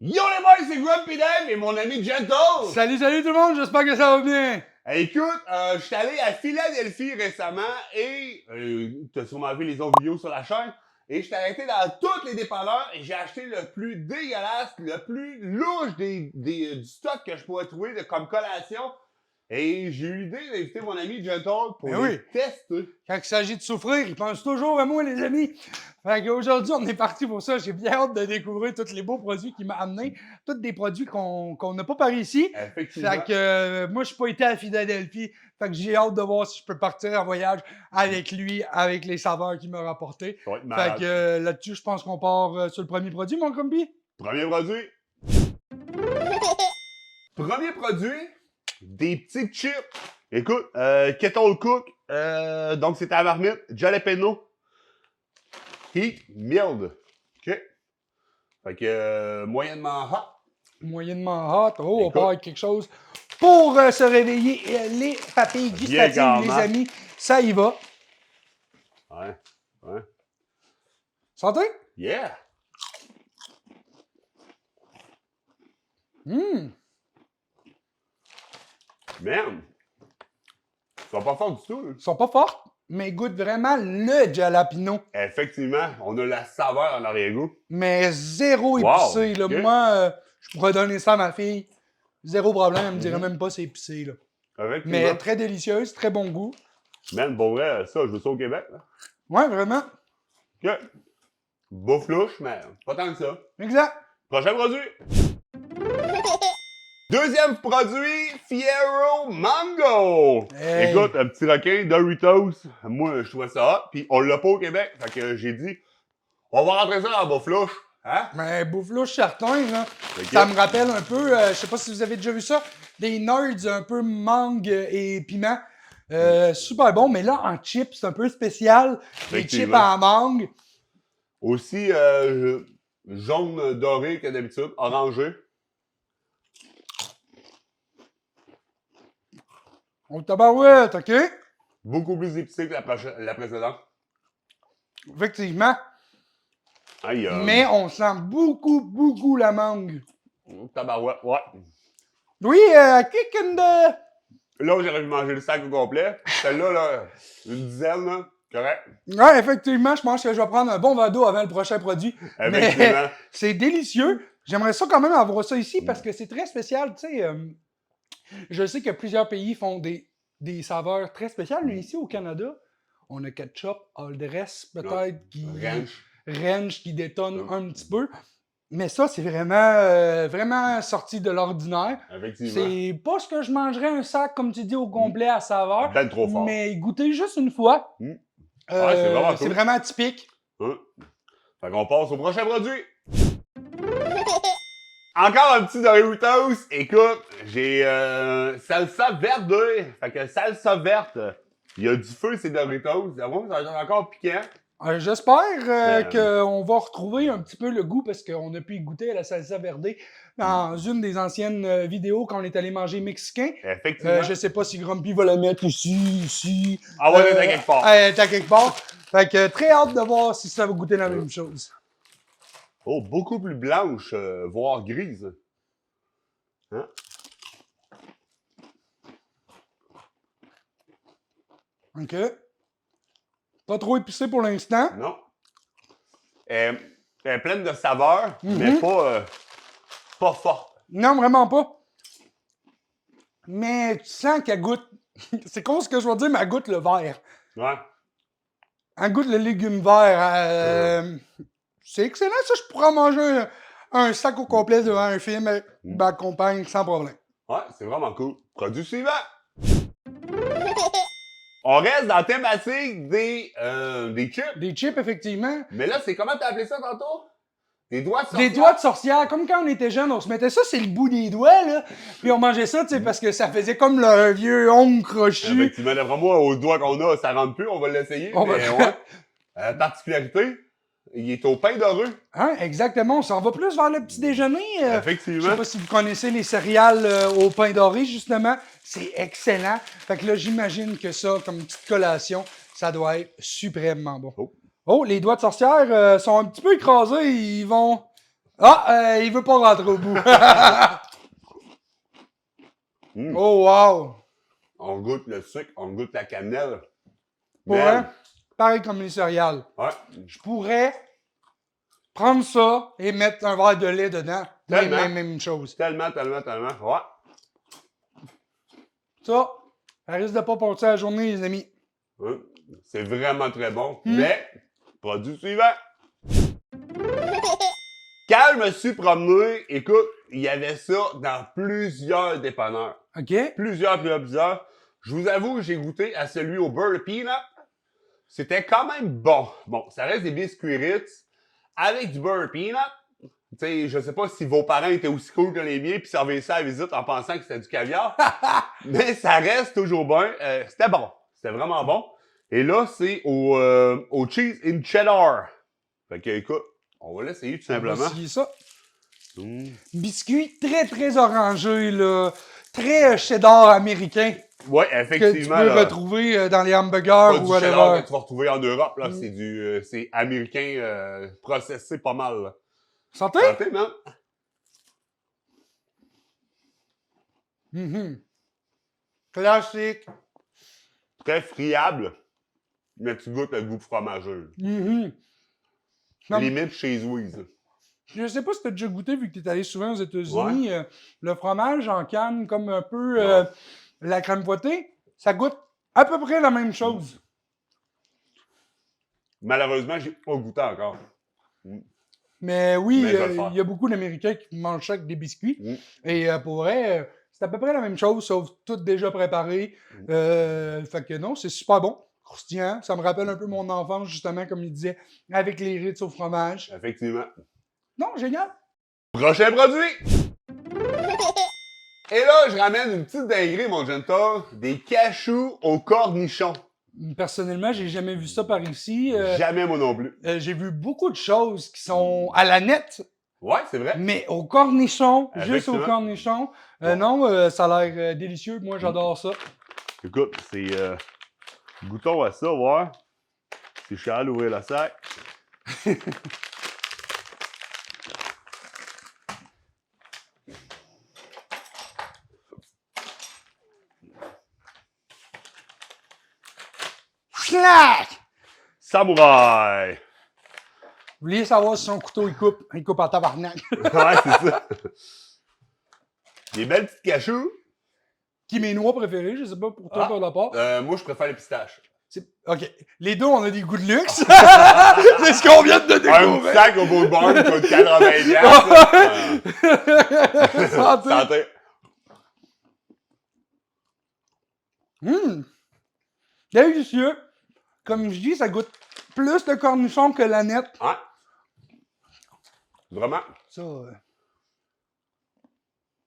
Yo les boys, c'est Grumpy Dave et mon ami Gentle! Salut, salut tout le monde, j'espère que ça va bien. Écoute, je suis allé à Philadelphie récemment et tu as sûrement vu les autres vidéos sur la chaîne. Et je suis arrêté dans tous les dépanneurs et j'ai acheté le plus dégueulasse, le plus louche du stock que je pourrais trouver comme collation. Et j'ai eu l'idée d'inviter mon ami Gentle pour Ben les oui. tester. Quand il s'agit de souffrir, il pense toujours à moi, les amis. Fait qu'aujourd'hui, on est parti pour ça. J'ai bien hâte de découvrir tous les beaux produits qu'il m'a amenés. Tous des produits qu'on n'a pas par ici. Effectivement. Fait que moi, je suis pas été à Philadelphie. Fait que j'ai hâte de voir si je peux partir en voyage avec lui, avec les saveurs qu'il m'a rapportées. Ça va être Fait malade. que là-dessus, je pense qu'on part sur le premier produit, mon combi. Premier produit. Premier produit, des petits chips. Écoute, Kettle Cook, donc c'est à la marmite, jalapeno, heat, mild. OK? Fait que moyennement hot. Moyennement hot. Oh, on Écoute. part avec quelque chose pour se réveiller. Les papilles gustatives, calmant. les amis, ça y va. Ouais, ouais. Santé? Yeah! Hum. Man! Ils sont pas forts du tout. Là. Ils sont pas fortes, mais ils goûtent vraiment le jalapeno. Effectivement, on a la saveur en arrière-goût. Mais zéro Wow, épicé. Là. ok. Moi, je pourrais donner ça à ma fille. Zéro problème, elle me dirait même pas c'est épicé. Là. Effectivement. Mais très délicieuse, très bon goût. Man, pour vrai, ça, je veux ça au Québec. Là. Ouais, vraiment. OK. Bouffe louche, mais pas tant que ça. Exact. Prochain produit. Deuxième produit, Fiero Mango. Hey. Écoute, un petit requin, Doritos. Moi, je trouvais ça hot. Puis on l'a pas au Québec. Fait que j'ai dit, on va rentrer ça dans la bouffe louche. Hein? Mais bouffe-louche certain, là. Ok. Ça me rappelle un peu, je sais pas si vous avez déjà vu ça, des nerds un peu mangue et piment. Super bon, mais là, en chips, c'est un peu spécial. Les chips Effectivement. en mangue. Aussi, jaune doré que d'habitude, orangé. On tabarouette, OK? Beaucoup plus épicé que la précédente. Effectivement. Aïe, Mais on sent beaucoup la mangue. tabarouette, ouais. Oui, kick and Là, j'aurais pu manger le sac au complet. Celle-là, là, une dizaine, là, correct. Ouais, effectivement, je pense que je vais prendre un bon verre d'eau avant le prochain produit. Mais Effectivement. c'est délicieux. J'aimerais ça quand même avoir ça ici parce que c'est très spécial. Tu sais, je sais que plusieurs pays font des saveurs très spéciales, mais ici au Canada, on a ketchup, all dress peut-être, qui ranch qui détonne un petit peu. Mais ça, c'est vraiment sorti de l'ordinaire. Effectivement. C'est pas ce que je mangerais un sac, comme tu dis, au complet à saveur. Ben trop fort. Mais goûter juste une fois, Ouais, c'est vraiment cool. c'est vraiment typique. Hein? Fait qu'on passe au prochain produit. Encore un petit Doritos. Écoute, j'ai salsa verde. Fait que salsa verte. Il y a du feu, ces Doritos. Avant, ça va être encore piquant. J'espère qu'on va retrouver un petit peu le goût parce qu'on a pu y goûter à la salsa verde dans une des anciennes vidéos quand on est allé manger mexicain. Effectivement. Je sais pas si Grumpy va la mettre ici. Ah ouais, elle est à quelque part. Elle est à quelque part. Fait que très hâte de voir si ça va goûter la même chose. Oh, beaucoup plus blanche, voire grise. Hein? OK. Pas trop épicé pour l'instant. Non. Elle est pleine de saveurs, mais pas forte. Non, vraiment pas. Mais tu sens qu'elle goûte. C'est con ce que je vais dire, mais elle goûte le vert. Ouais. Elle goûte le légume vert. C'est excellent, ça. Je pourrais en manger un sac au complet devant un film avec ma compagne sans problème. Ouais, c'est vraiment cool. Produit suivant. On reste dans la thématique des chips. Des chips, effectivement. Mais là, c'est comment t'as appelé ça tantôt? Des doigts de sorcière. Des doigts de sorcière, comme quand on était jeune, on se mettait ça, c'est le bout des doigts, là. Puis on mangeait ça, tu sais, parce que ça faisait comme le vieux ongle crochu. Effectivement, d'après moi, aux doigts qu'on a, ça rentre plus, on va l'essayer. On mais va- ouais. Particularité, il est au pain doré. Hein, exactement. On s'en va plus vers le petit déjeuner. Je Effectivement. sais pas si vous connaissez les céréales au pain doré, justement. C'est excellent. Fait que là, j'imagine que ça, comme petite collation, ça doit être suprêmement bon. Oh. Oh, les doigts de sorcière sont un petit peu écrasés. Ils vont Ah, il veut pas rentrer au bout. Oh, wow! On goûte le sucre, on goûte la cannelle. Pour Man. vrai, pareil comme les céréales. Ouais. Je pourrais prendre ça et mettre un verre de lait dedans. Tellement. Même chose. Tellement. Ouais. Ça risque de pas passer la journée, les amis. Hein? C'est vraiment très bon. Mais, produit suivant. Quand je me suis promené, écoute, il y avait ça dans plusieurs dépanneurs. OK? Plusieurs. Je vous avoue que j'ai goûté à celui au beurre peanut. C'était quand même bon. Bon, ça reste des biscuits Ritz avec du beurre peanut. Tu sais, je sais pas si vos parents étaient aussi cool que les miens puis servaient ça à la visite en pensant que c'était du caviar. Mais ça reste toujours bon. C'était bon. C'était vraiment bon. Et là, c'est au cheese in cheddar. Fait que, écoute, on va l'essayer tout On va simplement. essayer ça. Mmh. Biscuit très orangé, là. Très cheddar américain. Ouais, Que tu effectivement. peux là, retrouver dans les hamburgers pas ou du cheddar whatever. que tu vas retrouver en Europe, là. C'est c'est américain processé pas mal, là. Santé? Santé, man. Classique. Très friable, mais tu goûtes le goût fromageux. Non. Limite chez Louise. Je sais pas si tu as déjà goûté, vu que tu es allé souvent aux États-Unis, le fromage en canne, comme un peu la crème fouettée, ça goûte à peu près la même chose. Malheureusement, j'ai pas goûté encore. Mais oui, Mais je vais le faire. il y a beaucoup d'Américains qui mangent ça avec des biscuits. Et pour vrai, c'est à peu près la même chose, sauf tout déjà préparé. Fait que non, c'est super bon. Croustillant. Ça me rappelle un peu mon enfance, justement, comme il disait, avec les Ritz au fromage. Effectivement. Non, génial. Prochain produit! Et là, je ramène une petite dinguerie, mon gentle. Des cachous au cornichon. Personnellement, j'ai jamais vu ça par ici. Jamais moi non plus. J'ai vu beaucoup de choses qui sont à la nette, Ouais, c'est vrai. mais au cornichon, juste au Effectivement. cornichon. Ouais. Non, ça a l'air délicieux. Moi, j'adore ça. Écoute, c'est... goûtons à ça, voir si je suis allé ouvrir le sac. Schlack! Samouraï! Vous vouliez savoir si son couteau, il coupe en tabarnak. Ouais, c'est ça. Des belles petites cachous. Qui est mes noix préférées, je sais pas pour toi, par rapport. Moi, je préfère les pistaches. OK. Les deux, on a des goûts de luxe. C'est ce qu'on vient de Un découvrir. petit sac au beau de barn qui coûte 80$. Santé. Santé. Délicieux. Comme je dis, ça goûte plus de cornichon que la nette. Ouais. Vraiment. Ça,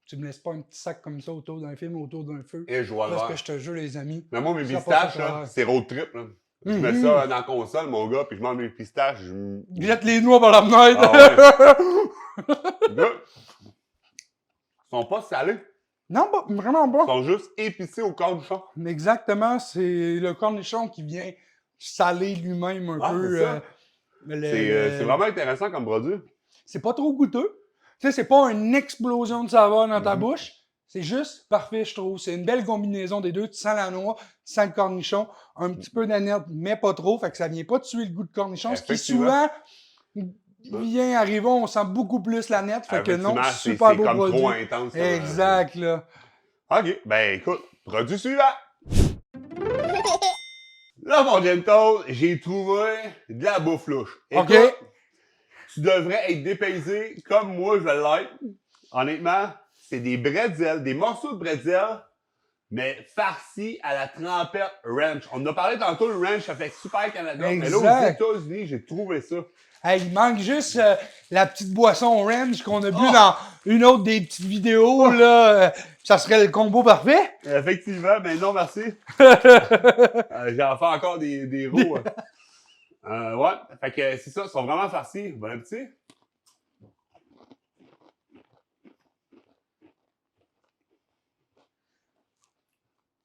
tu me laisses pas un petit sac comme ça autour d'un film, autour d'un feu. Et je vois le Parce que verre. je te jure, les amis. Mais moi, mes ça pistaches, passe au là, travers. c'est road trip. Là. Je mets ça dans la console, mon gars, puis je mange mes pistaches. Jette les noix par la fenêtre. Ah Gars, ils sont pas salés. Non, vraiment Ils pas. sont juste épicés au cornichon. Exactement, c'est le cornichon qui vient saler lui-même un peu. C'est ça. C'est vraiment intéressant comme produit. C'est pas trop goûteux. Tu sais, c'est pas une explosion de saveur dans ta bouche. C'est juste parfait, je trouve. C'est une belle combinaison des deux. Tu sens la noix, tu sens le cornichon, un petit peu d'aneth, mais pas trop. Fait que ça vient pas tuer le goût de cornichon. Ce qui souvent vient arriver, on sent beaucoup plus l'aneth. Fait que non, super beau comme produit. trop intense. Exact, là. OK. Ben, écoute, produit suivant. Là, mon gentle, j'ai trouvé de la bouffe louche. Écoute, OK. tu devrais être dépaysé comme moi, je vais l'être. Honnêtement, c'est des bretzels, des morceaux de bretzels, mais farcis à la trempette ranch. On en a parlé tantôt, le ranch, ça fait Super Canada. Exact. Mais là, aux États-Unis, j'ai trouvé ça. Hey, il manque juste la petite boisson ranch qu'on a bu dans une autre des petites vidéos, là. Ça serait le combo parfait. Effectivement, mais non, merci. J'en fais encore des roux. Ouais, fait que c'est ça, ils sont vraiment farcis. Bon appétit.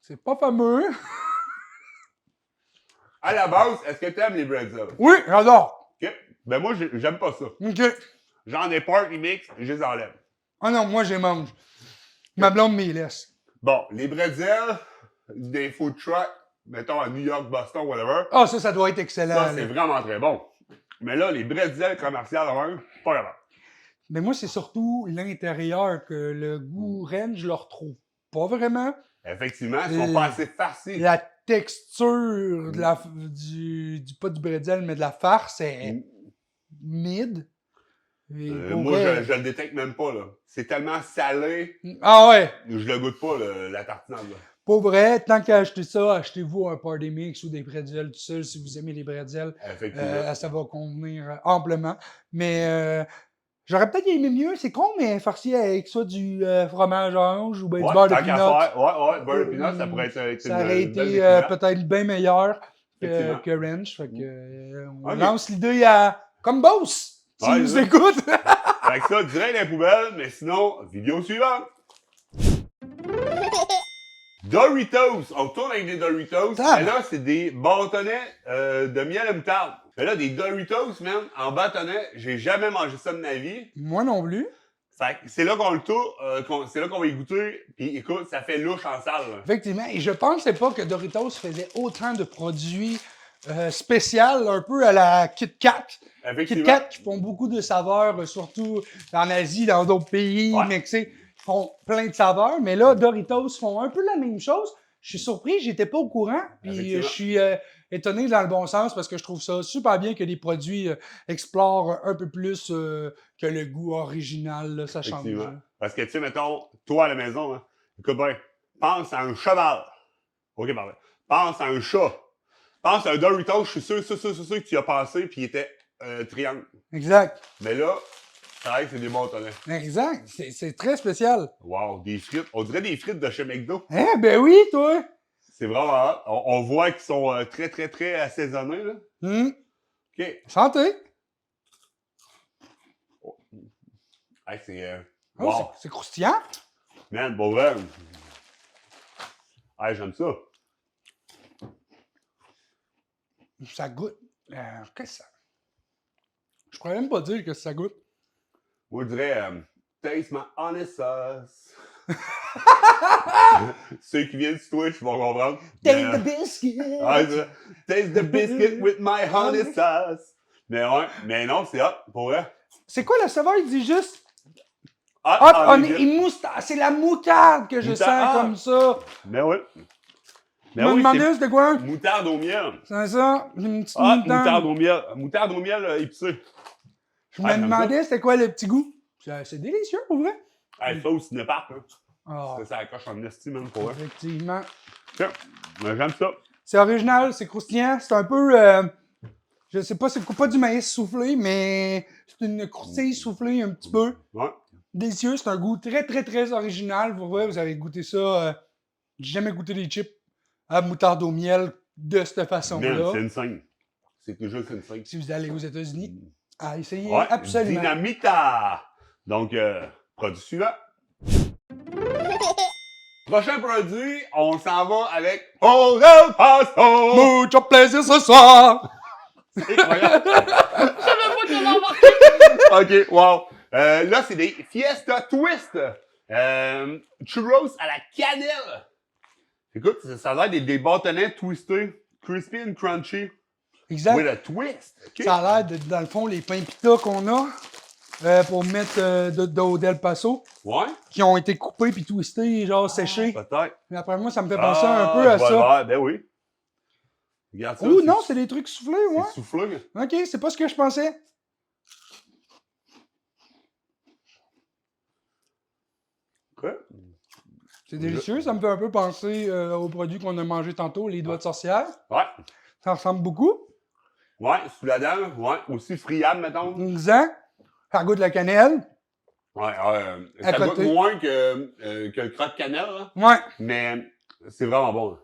C'est pas fameux. À la base, est-ce que tu aimes les bretzels? Oui, j'adore. OK. Ben moi, j'aime pas ça. OK. J'en ai peur, ils mixent, je les enlève. Ah non, moi, je les mange. Ma blonde m'y laisse. Bon, les bretzels des food trucks, mettons à New York, Boston, whatever, Ah, ça doit être excellent. ça, c'est là. vraiment très bon. Mais là, les bretzels commerciales, pas grave. Mais moi, c'est surtout l'intérieur que le goût Rennes, je le retrouve pas vraiment. Effectivement, ils sont pas assez farcis. La texture pas du bretzel, mais de la farce est mid. Et pour Moi, vrai- je le détecte même pas, là. C'est tellement salé, Ah ouais! je le goûte pas, la tartinade, là. Pour vrai, tant qu'à acheter ça, achetez-vous un party mix ou des bretzels tout seul si vous aimez les bretzels. Effectivement. Ça va convenir amplement. Mais j'aurais peut-être aimé mieux, c'est con, mais farci avec soit du fromage orange ou ben, du Ouais, beurre de tant qu'à peanut. faire. Ouais, beurre de peanut, ça pourrait être Ça aurait une belle été découverte. peut-être bien meilleur Effectivement. que Ranch. Fait que, on Ok. lance l'idée à comme boss, s'il Ouais, nous c'est ça. écoute. Fait que ça, direct dans les poubelles, mais sinon, vidéo suivante. Doritos. On tourne avec des Doritos. Ah. Mais là, c'est des bâtonnets de miel et moutarde. Mais là, des Doritos, man, en bâtonnet, j'ai jamais mangé ça de ma vie. Moi non plus. Fait que c'est là qu'on le tourne, c'est là qu'on va y goûter. Puis écoute, ça fait louche en salle. Là. Effectivement. Et je pensais pas que Doritos faisait autant de produits spéciaux, un peu à la Kit Kat. Kit Effectivement. Kat qui font beaucoup de saveurs, surtout en Asie, dans d'autres pays, Ouais. Mexique, font plein de saveurs. Mais là, Doritos font un peu la même chose. Je suis surpris, j'étais pas au courant. Puis Effectivement. je suis étonné dans le bon sens parce que je trouve ça super bien que les produits explorent un peu plus que le goût original. Là, ça change. Effectivement. Là. Parce que, tu sais, mettons, toi à la maison, hein, écoute bien, pense à un cheval. OK, parfait. Pense à un chat. Pense à un Doritos, je suis sûr que tu y as pensé, puis il était triangle. Exact. Mais là, c'est vrai que c'est des bâtonnets. Exact. C'est très spécial. Wow, des frites. On dirait des frites de chez McDo. Eh ben oui, toi. C'est vraiment hot. On voit qu'ils sont très, très, très assaisonnés, là. OK. Santé. Hey, c'est... Oh, wow. c'est croustillant. Man, bon vrai. Hey, j'aime ça. Ça goûte. Qu'est-ce que ça? Je pourrais même pas dire que ça goûte. Moi, je dirais taste my honey sauce. Ceux qui viennent sur Twitch vont comprendre. Taste the biscuit. Ouais, c'est ça. Taste the biscuit with my honey sauce. Mais ouais, mais non, c'est hot, pour vrai. C'est quoi la saveur? Il dit juste. Hot, C'est la moutarde que je Moutarde. sens comme ça. Mais oui. Je me demandais c'était quoi? Moutarde au miel. C'est ça? Une petite Ah, moutarde. moutarde au miel. Moutarde au miel épicé. Je me demandais c'était quoi le petit goût. C'est délicieux pour vrai. Hey, ça aussi, Cinépark, là. Ah, Ça accroche en estime, même, pour vrai. effectivement. Tiens, j'aime ça. C'est original, c'est croustillant. C'est un peu. Je sais pas, c'est pas du maïs soufflé, mais c'est une croustille soufflée un petit peu. Ouais. Délicieux, c'est un goût très, très, très original. Pour vrai, vous avez goûté ça. J'ai jamais goûté des chips à moutarde au miel de cette Man, façon-là. c'est une scène. C'est toujours une scène. Si vous allez aux États-Unis, à essayer Ouais, absolument. Dynamita! Donc, produit suivant. Prochain produit, on s'en va avec Old El Paso! Mucho plaisir ce soir! C'est incroyable! Je savais pas comment marquer! OK, wow. Là, c'est des Fiesta Twist. Churros à la cannelle. Écoute, ça a l'air des bâtonnets twistés. Crispy and crunchy. Exact. With a twist. Okay. Ça a l'air de, dans le fond, les pains pita qu'on a pour mettre de Del Paso, Ouais. qui ont été coupés puis twistés, genre séchés. Peut-être. Mais après moi, ça me fait penser un peu à ça. Ben oui. Regarde ça. Ouh, non, c'est des trucs soufflés, ouais. C'est soufflé. Ok, c'est pas ce que je pensais. Quoi? C'est délicieux, ça me fait un peu penser aux produits qu'on a mangés tantôt, les doigts de sorcière. Ouais. Ça ressemble beaucoup. Ouais, sous la dent. Ouais. Aussi friable, mettons. Exact. Ça goûte de la cannelle. Ouais, À ça goûte côté. moins que le croque-cannelle, là. Ouais. Mais c'est vraiment bon.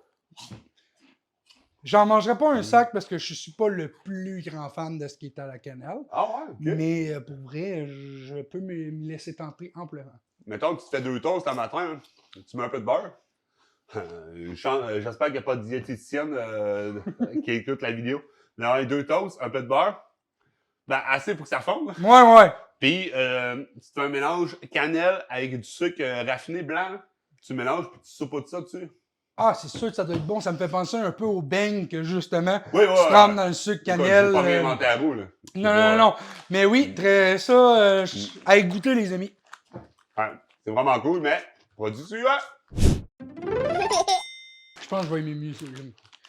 J'en mangerai pas un sac parce que je suis pas le plus grand fan de ce qui est à la cannelle. Ah ouais, ok. Mais pour vrai, je peux me laisser tenter amplement. Mettons que tu te fais 2 toasts un matin, hein, tu mets un peu de beurre. J'espère qu'il n'y a pas de diététicienne qui écoute la vidéo. Mais 2 toasts, un peu de beurre. Ben, assez pour que ça fonde. Ouais. Puis, c'est un mélange cannelle avec du sucre raffiné blanc. Là. Tu mélanges, puis tu saupoudres ça dessus. Ah, c'est sûr que ça doit être bon. Ça me fait penser un peu au beigne que justement, Oui, tu trempes dans le sucre cannelle. Je vais pas réinventer à vous, là. Non. Mais oui, très ça, à goûter, les amis. Ouais, c'est vraiment cool, mais produit suivant. Je pense que je vais aimer mieux ça. Moi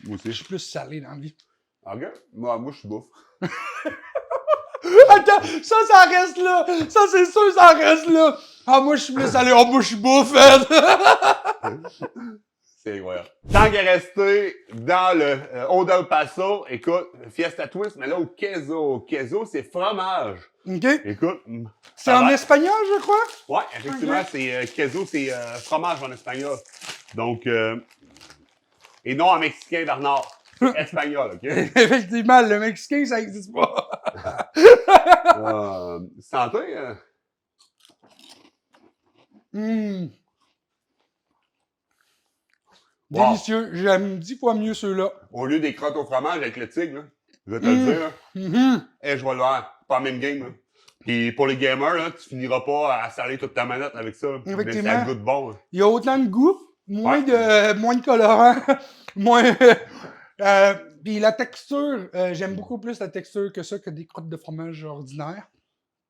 Je aussi. suis plus salé dans la vie. OK. Moi, je suis bouffe. Attends, ça reste là. Ça, c'est sûr, ça reste là. Ah, moi, je suis plus salé. Oh, moi, je suis beau, fait. C'est incroyable. Tant qu'à rester dans le Old El Paso, écoute, Fiesta Twist, mais là, au queso. Queso, c'est fromage. OK. Écoute. C'est en espagnol, je crois? Ouais, effectivement, Ok. c'est queso, c'est fromage en espagnol. Donc, et non en mexicain, Bernard. C'est espagnol, OK? Effectivement, le mexicain, ça n'existe pas. Santé? Wow. Délicieux. J'aime 10 fois mieux ceux-là. Au lieu des crottes au fromage avec le tigre, là, je vais te le dire, là. Et je vais le faire. Pas la même game, là. Puis pour les gamers, là, tu finiras pas à saler toute ta manette avec ça. Mais ça goûte bon. Hein. Il y a autant de goût, moins de colorant, moins... puis la texture, j'aime beaucoup plus la texture que ça que des crottes de fromage ordinaires.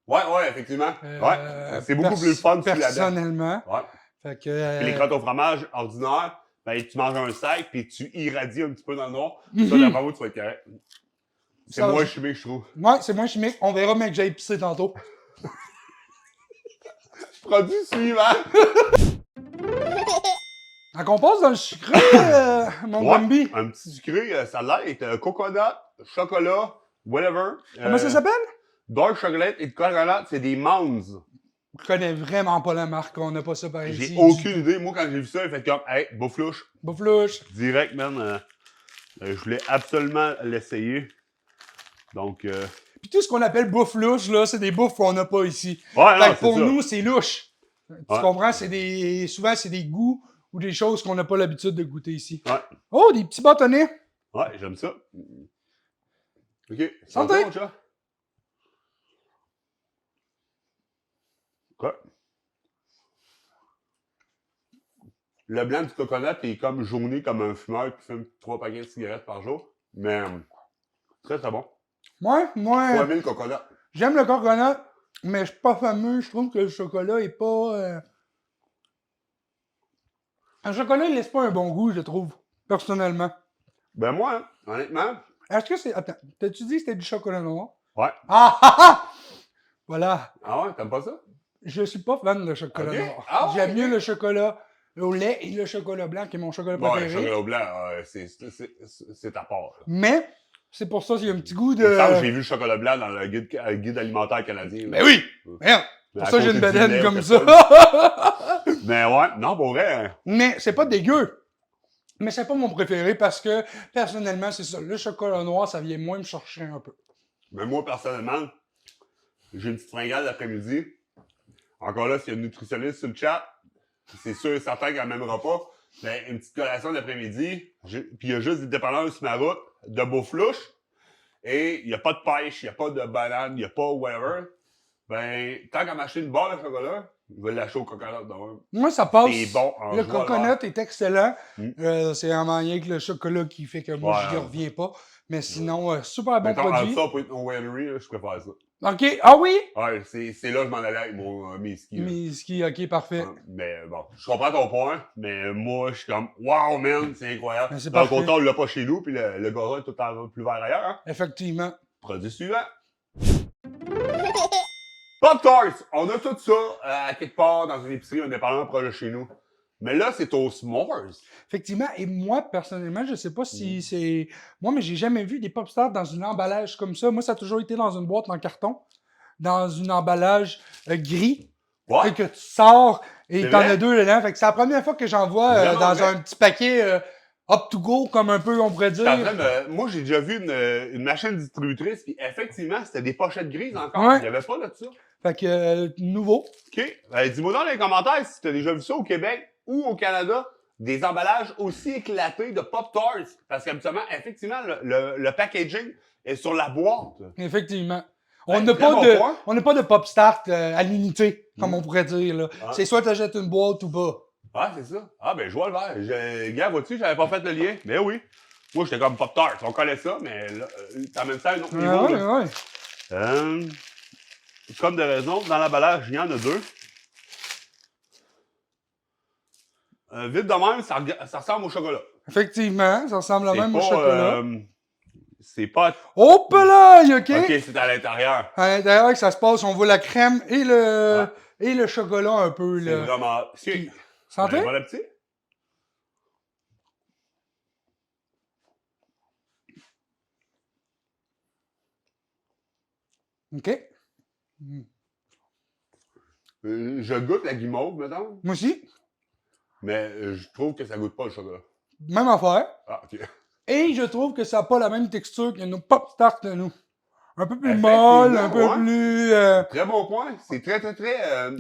Ouais, effectivement. Ouais. C'est beaucoup plus fun que personnellement. Ouais. Fait que, puis les crottes au fromage ordinaires, ben, tu manges un sac puis tu irradies un petit peu dans le noir. Ça, d'après moi, tu vas être correct. C'est moins chimique, je trouve. Ouais, c'est moins chimique. On verra, mec, que j'aille pisser tantôt. Produit suivant. Donc, on passe dans le sucré, mon Bambi. Un petit sucré, ça a l'air coconut, chocolat, whatever. Comment ça s'appelle? Dark chocolate et coconut, c'est des Mounds. Je connais vraiment pas la marque, on n'a pas ça par ici. J'ai aucune idée. Moi, quand j'ai vu ça, j'ai fait comme, hey, bouflouche. Bouflouche. Direct, man. Je voulais absolument l'essayer. Donc. Puis tout ce qu'on appelle bouffe-louche, là, c'est des bouffes qu'on n'a pas ici. Ouais, fait non, que pour ça. nous, c'est louche. Tu comprends? Souvent, c'est des goûts ou des choses qu'on n'a pas l'habitude de goûter ici. Ouais. Oh, des petits bâtonnets. Ouais, j'aime ça. OK. Santé. Mon chat. Quoi? Le blanc du coconut est comme jauné comme un fumeur qui fume 3 paquets de cigarettes par jour. Mais très très bon. Ouais, moi. Faut aimer le coconut. J'aime le coconut, mais je suis pas fameux. Je trouve que le chocolat est pas. Un chocolat, il laisse pas un bon goût, je trouve, personnellement. Ben moi, hein, honnêtement. Est-ce que c'est. Attends, t'as-tu dit que c'était du chocolat noir? Ouais. Ah! Voilà. Ah ouais, t'aimes pas ça? Je suis pas fan de chocolat noir. Ah ouais, j'aime mieux le chocolat au lait et le chocolat blanc qui est mon chocolat préféré. Le chocolat blanc, c'est à part. Là. Mais, c'est pour ça qu'il y a un petit goût de... Il me semble que j'ai vu le chocolat blanc dans le guide alimentaire canadien. Ben oui! Merde! Pour ça, j'ai une bedaine comme ça. Mais ouais, non, pour vrai. Hein. Mais c'est pas dégueu. Mais c'est pas mon préféré parce que, personnellement, c'est ça. Le chocolat noir, ça vient moins me chercher un peu. Mais moi, personnellement, j'ai une petite fringale l'après-midi. Encore là, s'il y a une nutritionniste sur le chat, c'est sûr et certain qu'elle m'aimera pas. Ben, une petite collation d'après-midi, puis il y a juste des dépanneurs sur ma route, de bouflouche, et il n'y a pas de pêche, il n'y a pas de banane, il n'y a pas whatever. Ben, tant qu'à m'acheter une barre de chocolat, je vais l'acheter au coconut. Moi, ça passe. C'est bon en le coconut est excellent. C'est en rien que le chocolat qui fait que moi, je n'y reviens pas. Mais sinon, super bon produit. Ça pour être au winery, je préfère ça. OK. Ah oui? Ouais, c'est là que je m'en allais avec mes skis. Mes skis, OK, parfait. Mais bon, je comprends ton point, mais moi, je suis comme, wow, man, c'est incroyable. C'est dans le côté, on l'a pas chez nous, puis le gazon est tout le temps plus vert ailleurs. Hein? Effectivement. Produit suivant. Pop-Tarts! On a tout ça à quelque part dans une épicerie indépendante proche de chez nous. Mais là, c'est au s'mores. Effectivement. Et moi, personnellement, je sais pas si c'est... Moi, mais j'ai jamais vu des Pop-Tarts dans un emballage comme ça. Moi, ça a toujours été dans une boîte en carton, dans un emballage gris. Ouais. Et que tu sors et t'en vrai? as deux dedans. Fait que c'est la première fois que j'en vois dans un petit paquet up to go, comme un peu, on pourrait dire. Moi, j'ai déjà vu une machine distributrice, puis effectivement, c'était des pochettes grises encore. Ouais. Il n'y avait pas de ça. Fait que, nouveau. OK. Dis-moi dans les commentaires si tu as déjà vu ça au Québec ou au Canada, des emballages aussi éclatés de Pop-Tarts. Parce qu'habituellement, effectivement, le packaging est sur la boîte. Effectivement. On n'a très pas, bon point. on n'a pas de pop start à l'unité, comme on pourrait dire. Là. Ah. C'est soit tu achètes une boîte ou pas. Ah, c'est ça. Ah, ben, je vois le vert. Gars, vois-tu, j'avais pas fait le lien. Mais oui. Moi, j'étais comme Pop-Tart. On connaît ça, mais là, t'amènes ça à un autre niveau. Ouais, Là. ouais. Comme de raison, dans l'emballage, il y en a deux. Vite de même, ça ressemble au chocolat. Effectivement, ça ressemble C'est même au pas, chocolat. c'est pas. Hop là, OK? Ok, c'est à l'intérieur. À l'intérieur que ça se passe, on voit la crème et le chocolat un peu. C'est Là. vraiment. Puis, santé? Bon appétit. OK. Je goûte la guimauve, mettons. Moi aussi. Mais je trouve que ça goûte pas le chocolat. Même affaire. Ah, ok. Et je trouve que ça n'a pas la même texture que nos pop start de nous. Un peu plus Effectivement, molle, un peu ouais. plus. Très bon point. C'est très.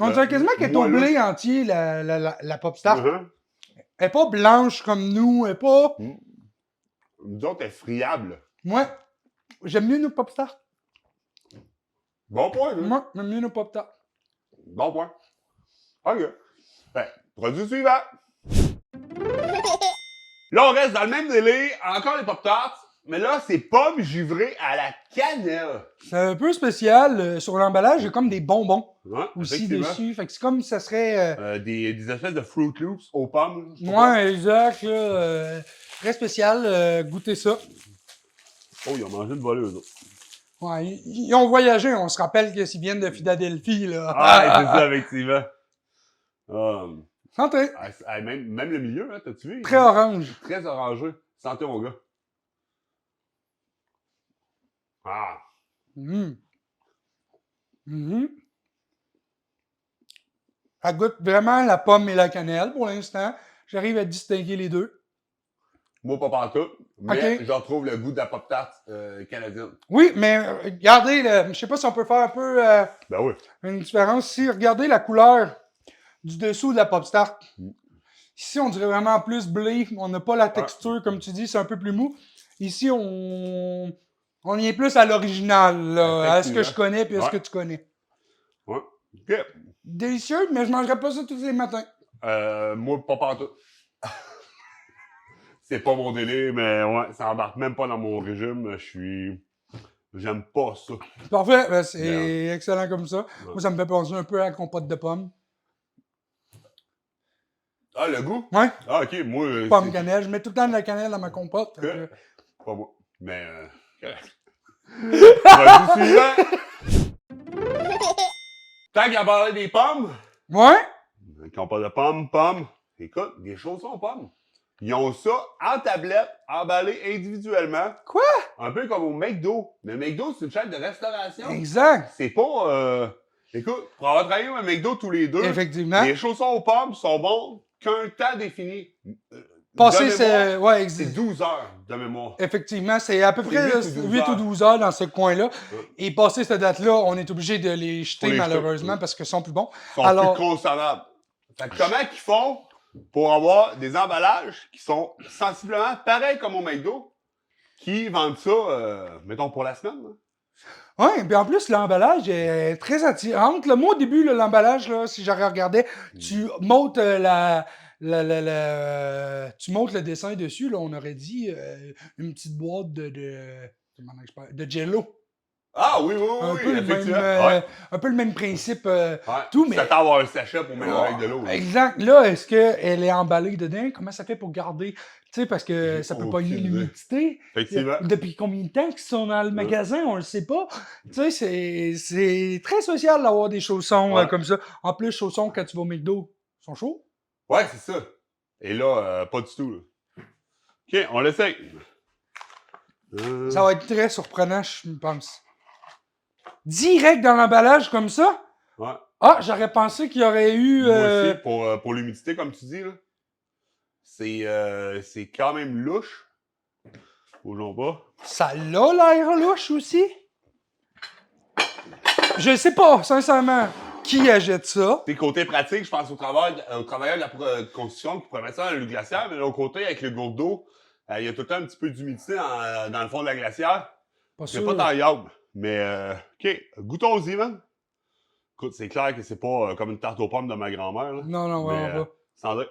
On dirait quasiment qu'elle est au moelleux. blé entier, la pop start. Uh-huh. Elle n'est pas blanche comme nous, elle n'est pas. Nous autres, elle est friable. Moi, j'aime mieux nos pop start. Bon point, hein? Moi, j'aime mieux nos pop start. Bon point. OK. Ben, produit suivant. Là, on reste dans le même délai. Encore les Pop-Tarts. Mais là, c'est pommes givrées à la cannelle. C'est un peu spécial. Sur l'emballage, il y a comme des bonbons Ouais, aussi effectivement. dessus. Fait que c'est comme si ça serait. Des espèces de Fruit Loops aux pommes. je sais pas. Ouais, exact. Là, très spécial. Goûtez ça. Oh, ils ont mangé une volée, eux autres. Ouais, ils ont voyagé. On se rappelle qu'ils viennent de Philadelphie. Là. Ah, c'est ça, effectivement. Santé. Même le milieu, hein, t'as-tu vu? Très orange. Très orangé. Santé, mon gars. Ah. Mhm. Mhm. Ça goûte vraiment la pomme et la cannelle pour l'instant. J'arrive à distinguer les deux. Moi, pas partout. Mais Ok. je retrouve le goût de la Pop-Tart canadienne. Oui, mais regardez, je sais pas si on peut faire un peu Ben oui. une différence. Si regardez la couleur du dessous de la Pop Start. Ici, on dirait vraiment plus blé. On n'a pas la texture, comme tu dis, c'est un peu plus mou. Ici, on y est plus à l'original, là, à ce que je connais puis à ce que tu connais. Ouais. OK. Délicieux, mais je mangerais pas ça tous les matins. Moi, pas partout. C'est pas mon délai, mais ouais, ça embarque même pas dans mon régime. J'aime pas ça. Parfait, ben, c'est excellent comme ça. Ouais. Moi, ça me fait penser un peu à la compote de pommes. Ah, le goût? Ouais, Ah, OK, moi... pomme cannelle. Je mets tout le temps de la cannelle dans ma compote. Que? Pas moi. Mais, Produit suivant. Tant qu'il a parlé des pommes, Ouais? qui n'ont pas de pommes, écoute, des chaussons aux pommes. Ils ont ça en tablette, emballé individuellement. Quoi? Un peu comme au McDo. Mais McDo, c'est une chaîne de restauration. Exact. C'est pas... Écoute, pour avoir travaillé au McDo tous les deux, Effectivement. les chaussons aux pommes sont bons qu'un temps défini. Passer, De c'est. mémoire, Ouais, c'est 12 heures de mémoire. Effectivement, c'est à peu C'est près 8 ou 12 heures dans ce coin-là. Et passer cette date-là, on est obligé de les jeter les malheureusement jeter. parce qu'ils sont plus bons. Ils sont Alors- plus consommables. Fait que comment qu'ils font pour avoir des emballages qui sont sensiblement pareils comme au McDo, qui vendent ça, mettons, pour la semaine? Là? Oui, puis en plus, l'emballage est très attirant. Là, moi, au début, là, l'emballage, là, si j'aurais regardé, tu montes tu montes le dessin dessus, là, on aurait dit une petite boîte de Jello. Ah oui, oui, Un oui, peu, effectivement. un peu le même principe. Ouais. tout, mais- Ça t'avoir un sachet pour mélanger avec de l'eau. là. Exact. Là, est-ce qu'elle est emballée dedans? Comment ça fait pour garder? Tu sais, parce que J'ai ça peut aucune pogner idée. l'humidité. Effectivement. Depuis combien de temps qu'ils sont dans le magasin? On le sait pas. Tu sais, c'est très social d'avoir des chaussons Ouais. comme ça. En plus, chaussons, quand tu vas au McDo, ils sont chauds. Ouais, c'est ça. Et là, pas du tout. Là. OK, on l'essaye. Ça va être très surprenant, je pense. Direct dans l'emballage comme ça? Ouais. Ah, j'aurais pensé qu'il y aurait eu... Moi aussi, pour l'humidité, comme tu dis, là, c'est quand même louche. Bougeons pas. Ça a l'air louche aussi. Je sais pas, sincèrement, qui achète ça. T'es côté pratique, je pense aux travailleurs de la construction qui pourraient mettre ça dans le glaciaire, mais de l'autre côté, avec le gourde d'eau, il y a tout le temps un petit peu d'humidité dans le fond de la glacière. Pas C'est sûr. pas taillable. Mais, OK, goûtons-y, man. Écoute, c'est clair que c'est pas comme une tarte aux pommes de ma grand-mère, là. Non, non, Mais, vraiment pas. Sandrine.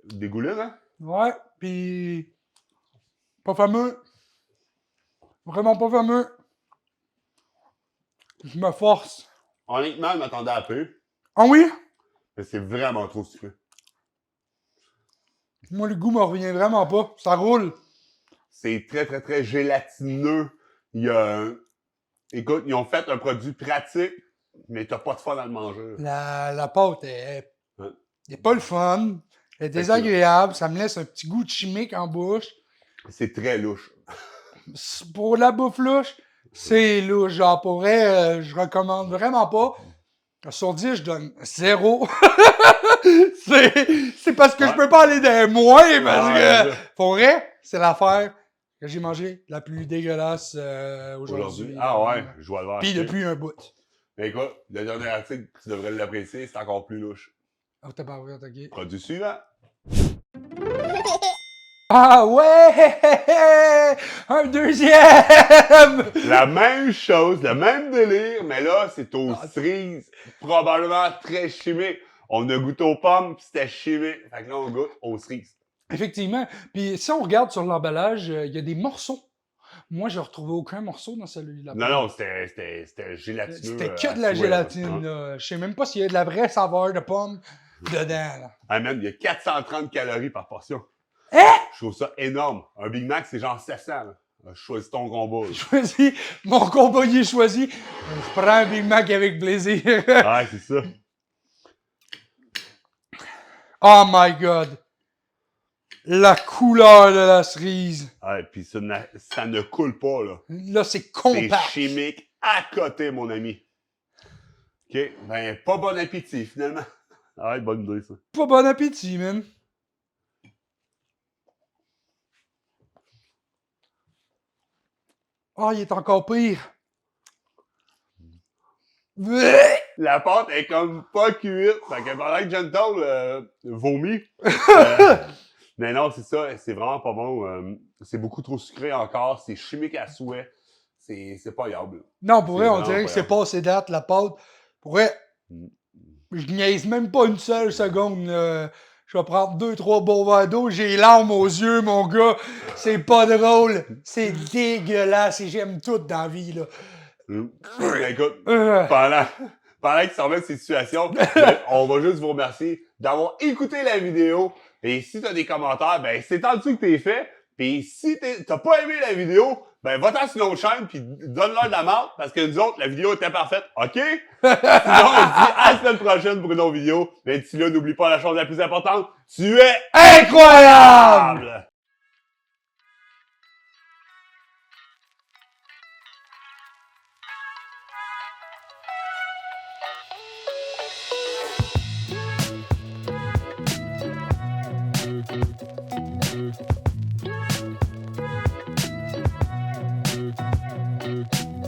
Dégouline, hein? Ouais, pis... Pas fameux. Vraiment pas fameux. Je me force. Honnêtement, je m'attendais à peu. Ah oui? Mais c'est vraiment trop sucré. Moi, le goût me revient vraiment pas. Ça roule. C'est très, très, très gélatineux. Il y a... Écoute, ils ont fait un produit pratique, mais t'as pas de fun à le manger. La pâte est... Ouais. est pas le fun. Elle est désagréable. Ça me laisse un petit goût de chimique en bouche. C'est très louche. Pour la bouffe louche, c'est louche. Genre, pour vrai, je recommande vraiment pas. Sur 10, je donne 0. c'est parce que Ouais. je peux pas aller des moins, parce Ouais, que, pour vrai, c'est l'affaire que j'ai mangée la plus dégueulasse Aujourd'hui. aujourd'hui. Ah ouais, je vois le voir. Puis depuis un bout. Mais écoute, le dernier article, tu devrais l'apprécier, c'est encore plus louche. Oh, t'as pas ouvert, ok. Produit suivant. Ah ouais! Un deuxième! La même chose, le même délire, mais là, c'est aux cerises, probablement très chimique. On a goûté aux pommes, puis c'était chimique. Fait que là, on goûte aux cerises. Effectivement. Puis si on regarde sur l'emballage, il y a des morceaux. Moi, je ne retrouvais aucun morceau dans celui-là. Non, c'était gélatineux. C'était que de la gélatine. Là. Je sais même pas s'il y a de la vraie saveur de pomme dedans. Là. Ah man, il y a 430 calories par portion. Hein? Je trouve ça énorme. Un Big Mac, c'est genre 700. Là. Choisis ton combat. Choisis. Mon combat, il est choisi. Je prends un Big Mac avec plaisir. Ouais, c'est ça. Oh my God. La couleur de la cerise. Ouais, puis ça ne coule pas, là. Là, c'est C'est compact. chimique à côté, mon ami. OK? Ben, pas bon appétit, finalement. Ouais, bonne idée, ça. Pas bon appétit, man. Oh, il est encore pire. La pâte est comme pas cuite. Fait que pendant que Gentle vomit. Mais non, c'est ça. C'est vraiment pas bon. C'est beaucoup trop sucré encore. C'est chimique à souhait. C'est pas viable. Non, pour vrai, on vraiment dirait que c'est passé date, la pâte. Pour vrai, je niaise même pas une seule seconde. Je vais prendre 2-3 beaux verres d'eau. J'ai les larmes aux yeux, mon gars. C'est pas drôle. C'est dégueulasse et j'aime tout dans la vie, là. Mais écoute, pendant qu'il s'en met de ces situations, on va juste vous remercier d'avoir écouté la vidéo. Et si t'as des commentaires, ben c'est tant dessus que t'es fait. Puis si t'as pas aimé la vidéo, ben va-t'en sur notre chaîne puis donne-leur de la marque parce que nous autres, la vidéo était parfaite. OK? Sinon, on se dit à la semaine prochaine pour une autre vidéo. Mais d'ici là, n'oublie pas la chose la plus importante. Tu es Incroyable! incroyable!